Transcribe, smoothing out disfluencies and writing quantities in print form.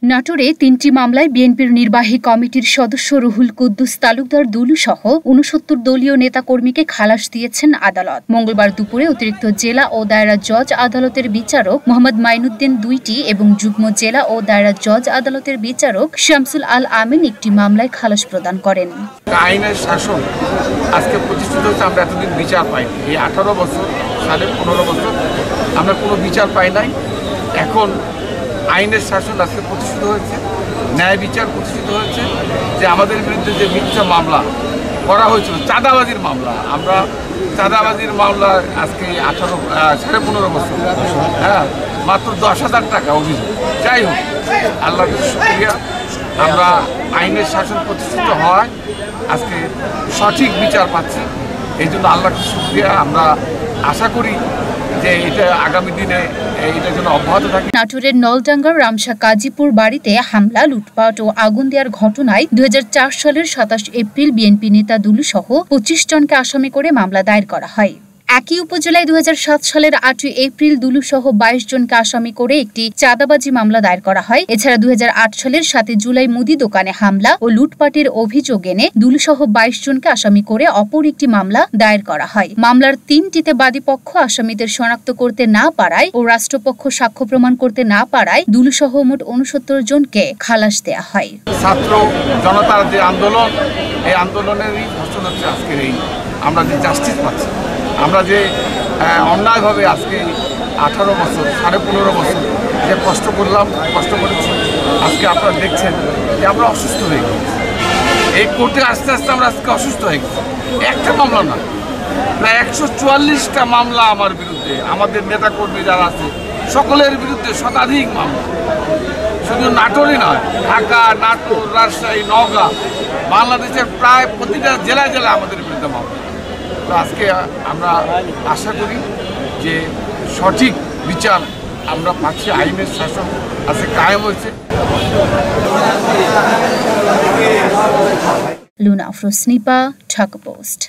নাটোরে ৩টি মামলায় বিএনপির নির্বাহী কমিটির সদস্য রুহুল কুদ্দুস তালুকদার দুলু সহ ৬৯ দলীয় নেতাকর্মীকে খালাস দিয়েছেন আদালত। মঙ্গলবার দুপুরে অতিরিক্ত জেলা ও দায়রা জজ আদালতের বিচারক মোহাম্মদ মাইনুদ্দিন ২টি এবং যুগ্ম জেলা ও দায়রা জজ আদালতের বিচারক শামসুল আল আমিন একটি মামলায় খালাস প্রদান করেন। আইনের শাসন আজকে প্রতিষ্ঠিত হচ্ছে। আমরা এতদিন বিচার পাইনি। এই 18 বছর সাড়ে 15 বছর আমরা কোনো বিচার পাই নাই। এখন আইনের শাসন আজকে প্রতিষ্ঠিত হয়েছে, ন্যায় বিচার প্রতিষ্ঠিত হয়েছে। যে আমাদের বিরুদ্ধে যে মিথ্যা মামলা করা হয়েছিল, চাঁদাবাজির মামলা, আমরা চাঁদাবাজির মামলা আজকে সাড়ে 15 বছর, মাত্র 10,000 টাকা অভিযোগ। যাই হোক, আল্লাহর শুকরিয়া, আমরা আইনের শাসন প্রতিষ্ঠিত হওয়ায় আজকে সঠিক বিচার পাচ্ছি। এই জন্য আল্লাহকে শুকরিয়া। আমরা আশা করি যে এটা আগামী দিনে এটা যেন অব্যাহত থাকে। নাটোরের নলডাঙ্গার রামশা কাজীপুর বাড়িতে হামলা, লুটপাট ও আগুন দেওয়ার ঘটনায় ২০০৪ সালের ২৭ এপ্রিল বিএনপি নেতা দুলু সহ ২৫ জনকে আসামি করে মামলা দায়ের করা হয়। একই উপজেলায় ২০০৭ সালের ৮ এপ্রিল দুলু সহ ২২ জনকে আসামি করে একটি চাঁদাবাজি মামলা দায়ের করা হয়। এছাড়া ২০০৮ সালের ৭ জুলাই মুদি দোকানে হামলা ও লুটপাটের অভিযোগ এনে দুলু সহ ২২ জনকে আসামি করে অপর একটি মামলা দায়ের করা হয়। মামলার ৩টিতে বাদীপক্ষ আসামিদের শনাক্ত করতে না পারায় ও রাষ্ট্রপক্ষ সাক্ষ্য প্রমাণ করতে না পারায় দুলু সহ মোট ৬৯ জনকে খালাস দেয়া হয়। ছাত্র জনতার যে আন্দোলন, এই আন্দোলনেরই ফসল হচ্ছে আজকের এই আমরা যে জাস্টিস পাচ্ছি। আমরা যে অন্যায়ভাবে আজকে 18 বছর সাড়ে 15 বছর যে কষ্ট করেছি, আজকে আপনারা দেখছেন যে আমরা অসুস্থ হয়ে গেছি। এই কোর্টে আস্তে আস্তে আমরা আজকে অসুস্থ হয়ে গেছি। একটা মামলা না, প্রায় ১৪৪টা মামলা আমার বিরুদ্ধে, আমাদের নেতাকর্মী যারা আছে সকলের বিরুদ্ধে শতাধিক মামলা। শুধু নাটোরে নয়, ঢাকা, নাটোর, রাজশাহী, নওগাঁ, বাংলাদেশের প্রায় প্রতিটা জেলায় জেলায় আমাদের বিরুদ্ধে মামলা। তো আজকে আমরা আশা করি যে সঠিক বিচার আমরা পাচ্ছি, আইনের শাসন আজকে কায়েম হয়েছে। লুনা আফরোজ স্নিপা, ঢাকা পোস্ট।